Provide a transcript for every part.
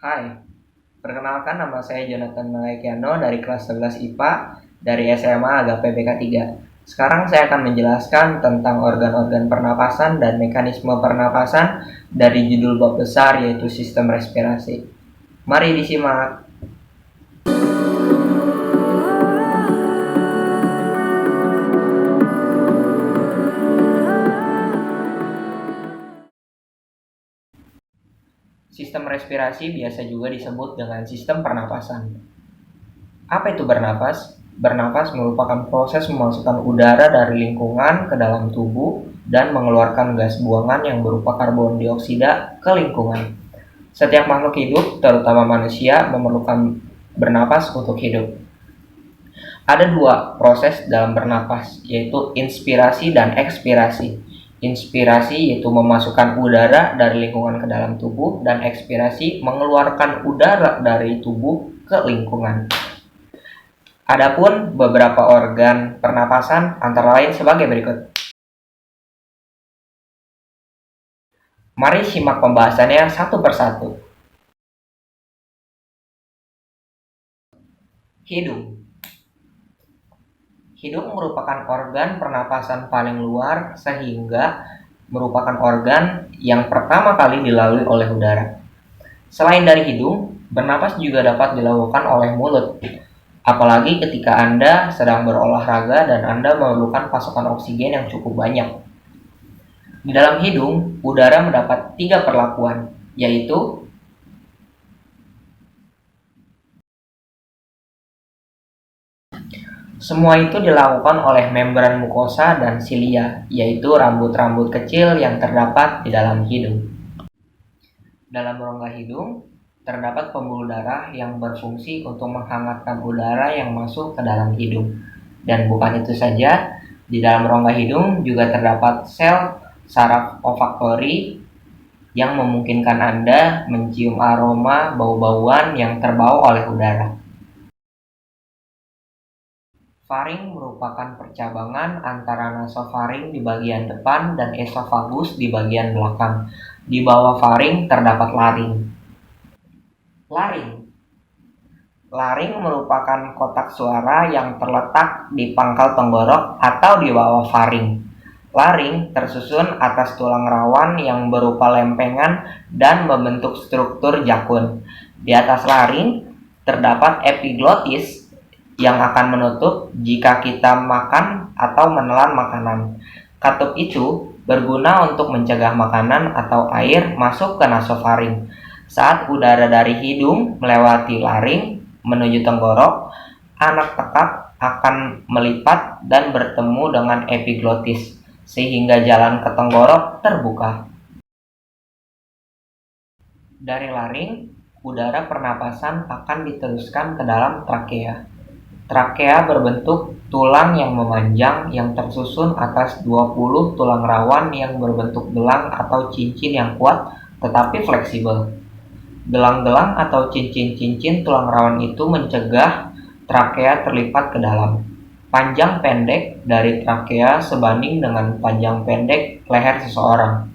Hai, perkenalkan nama saya Jonathan Malaikiano dari kelas 11 IPA dari SMA Agape BK 3. Sekarang saya akan menjelaskan tentang organ-organ pernapasan dan mekanisme pernapasan dari judul bab besar yaitu sistem respirasi. Mari disimak. Sistem respirasi biasa juga disebut dengan sistem pernapasan. Apa itu bernapas? Bernapas merupakan proses memasukkan udara dari lingkungan ke dalam tubuh dan mengeluarkan gas buangan yang berupa karbon dioksida ke lingkungan. Setiap makhluk hidup, terutama manusia, memerlukan bernapas untuk hidup. Ada dua proses dalam bernapas, yaitu inspirasi dan ekspirasi. Inspirasi yaitu memasukkan udara dari lingkungan ke dalam tubuh, dan ekspirasi mengeluarkan udara dari tubuh ke lingkungan. Adapun beberapa organ pernapasan antara lain sebagai berikut. Mari simak pembahasannya satu persatu. Hidung. Hidung merupakan organ pernapasan paling luar sehingga merupakan organ yang pertama kali dilalui oleh udara. Selain dari hidung, bernapas juga dapat dilakukan oleh mulut. Apalagi ketika Anda sedang berolahraga dan Anda memerlukan pasokan oksigen yang cukup banyak. Di dalam hidung, udara mendapat 3 perlakuan, yaitu semua itu dilakukan oleh membran mukosa dan silia, yaitu rambut-rambut kecil yang terdapat di dalam hidung. Dalam rongga hidung, terdapat pembuluh darah yang berfungsi untuk menghangatkan udara yang masuk ke dalam hidung. Dan bukan itu saja, di dalam rongga hidung juga terdapat sel saraf olfaktori yang memungkinkan Anda mencium aroma bau-bauan yang terbawa oleh udara. Faring merupakan percabangan antara nasofaring di bagian depan dan esofagus di bagian belakang. Di bawah faring terdapat laring. Laring merupakan kotak suara yang terletak di pangkal tenggorok atau di bawah faring. Laring tersusun atas tulang rawan yang berupa lempengan dan membentuk struktur jakun. Di atas laring terdapat epiglotis yang akan menutup jika kita makan atau menelan makanan. Katup itu berguna untuk mencegah makanan atau air masuk ke nasofaring. Saat udara dari hidung melewati laring menuju tenggorok, anak tekak akan melipat dan bertemu dengan epiglotis, sehingga jalan ke tenggorok terbuka. Dari laring, udara pernapasan akan diteruskan ke dalam trakea. Trakea berbentuk tulang yang memanjang yang tersusun atas 20 tulang rawan yang berbentuk gelang atau cincin yang kuat tetapi fleksibel. Gelang-gelang atau cincin-cincin tulang rawan itu mencegah trakea terlipat ke dalam. Panjang pendek dari trakea sebanding dengan panjang pendek leher seseorang.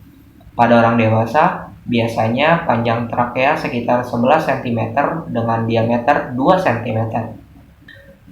Pada orang dewasa, biasanya panjang trakea sekitar 11 cm dengan diameter 2 cm.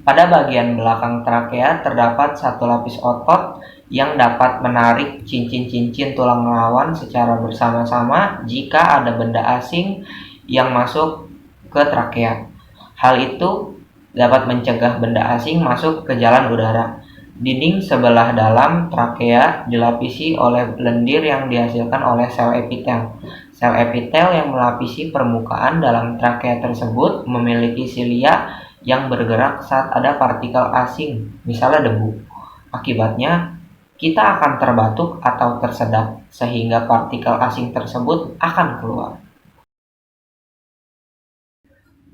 Pada bagian belakang trakea terdapat satu lapis otot yang dapat menarik cincin-cincin tulang rawan secara bersama-sama jika ada benda asing yang masuk ke trakea. Hal itu dapat mencegah benda asing masuk ke jalan udara. Dinding sebelah dalam trakea dilapisi oleh lendir yang dihasilkan oleh sel epitel. Sel epitel yang melapisi permukaan dalam trakea tersebut memiliki silia yang bergerak saat ada partikel asing, misalnya debu. Akibatnya, kita akan terbatuk atau tersedak, sehingga partikel asing tersebut akan keluar.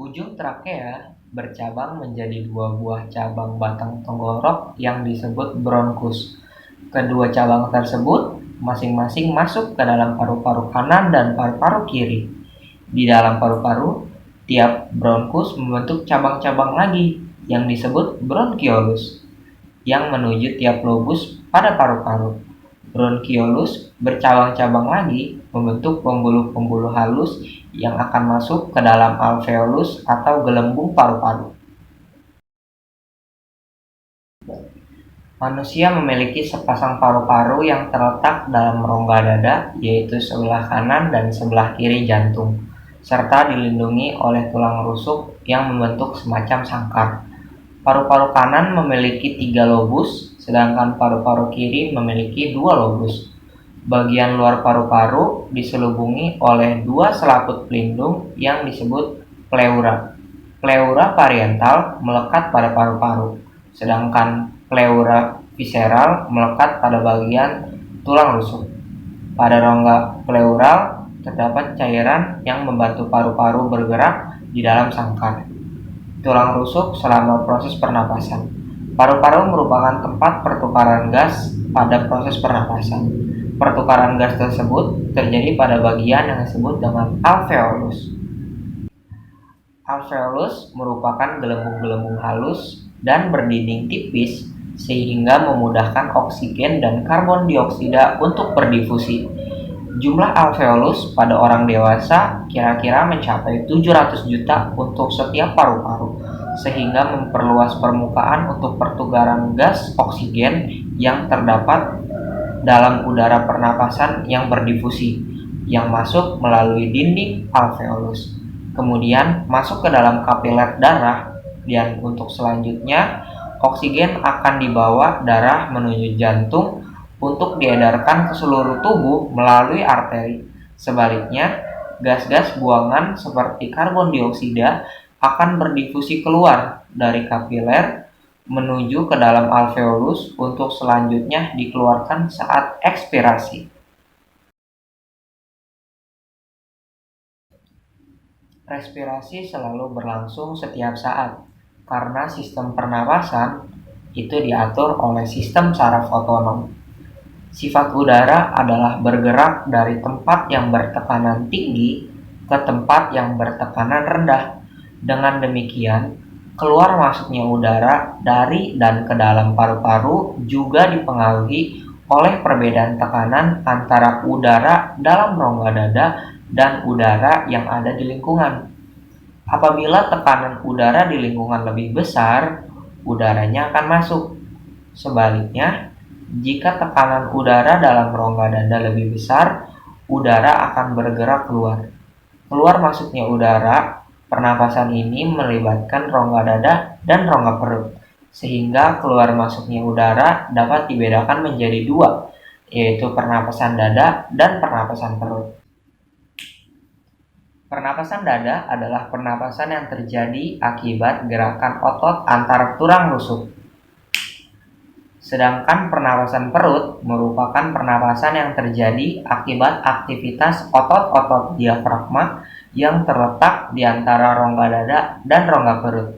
Ujung trakea bercabang menjadi 2 buah cabang batang tenggorok yang disebut bronkus. Kedua cabang tersebut masing-masing masuk ke dalam paru-paru kanan dan paru-paru kiri. Di dalam paru-paru, tiap bronkus membentuk cabang-cabang lagi yang disebut bronkiolus yang menuju tiap lobus pada paru-paru. Bronkiolus bercabang-cabang lagi membentuk pembuluh-pembuluh halus yang akan masuk ke dalam alveolus atau gelembung paru-paru. Manusia memiliki sepasang paru-paru yang terletak dalam rongga dada, yaitu sebelah kanan dan sebelah kiri jantung, serta dilindungi oleh tulang rusuk yang membentuk semacam sangkar. Paru-paru kanan memiliki 3 lobus, sedangkan paru-paru kiri memiliki 2 lobus. Bagian luar paru-paru diselubungi oleh 2 selaput pelindung yang disebut pleura. Pleura parietal melekat pada paru-paru, sedangkan pleura visceral melekat pada bagian tulang rusuk. Pada rongga pleural terdapat cairan yang membantu paru-paru bergerak di dalam sangkar. Tulang rusuk selama proses pernapasan. Paru-paru merupakan tempat pertukaran gas pada proses pernapasan. Pertukaran gas tersebut terjadi pada bagian yang disebut dengan alveolus. Alveolus merupakan gelembung-gelembung halus dan berdinding tipis sehingga memudahkan oksigen dan karbon dioksida untuk berdifusi. Jumlah alveolus pada orang dewasa kira-kira mencapai 700 juta untuk setiap paru-paru, sehingga memperluas permukaan untuk pertukaran gas oksigen yang terdapat dalam udara pernapasan yang berdifusi, yang masuk melalui dinding alveolus, kemudian masuk ke dalam kapiler darah, dan untuk selanjutnya oksigen akan dibawa darah menuju jantung untuk diedarkan ke seluruh tubuh melalui arteri. Sebaliknya, gas-gas buangan seperti karbon dioksida akan berdifusi keluar dari kapiler menuju ke dalam alveolus untuk selanjutnya dikeluarkan saat ekspirasi. Respirasi selalu berlangsung setiap saat karena sistem pernapasan itu diatur oleh sistem saraf otonom. Sifat udara adalah bergerak dari tempat yang bertekanan tinggi ke tempat yang bertekanan rendah. Dengan demikian, keluar masuknya udara dari dan ke dalam paru-paru juga dipengaruhi oleh perbedaan tekanan antara udara dalam rongga dada dan udara yang ada di lingkungan. Apabila tekanan udara di lingkungan lebih besar, udaranya akan masuk. Sebaliknya, jika tekanan udara dalam rongga dada lebih besar, udara akan bergerak keluar. Keluar masuknya udara, pernapasan ini melibatkan rongga dada dan rongga perut, sehingga keluar masuknya udara dapat dibedakan menjadi 2, yaitu pernapasan dada dan pernapasan perut. Pernapasan dada adalah pernapasan yang terjadi akibat gerakan otot antar tulang rusuk. Sedangkan pernapasan perut merupakan pernapasan yang terjadi akibat aktivitas otot-otot diafragma yang terletak di antara rongga dada dan rongga perut.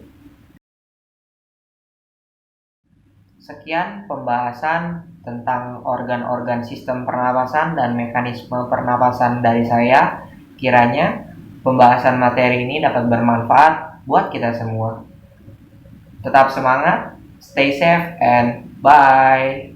Sekian pembahasan tentang organ-organ sistem pernapasan dan mekanisme pernapasan dari saya. Kiranya pembahasan materi ini dapat bermanfaat buat kita semua. Tetap semangat, stay safe, and bye.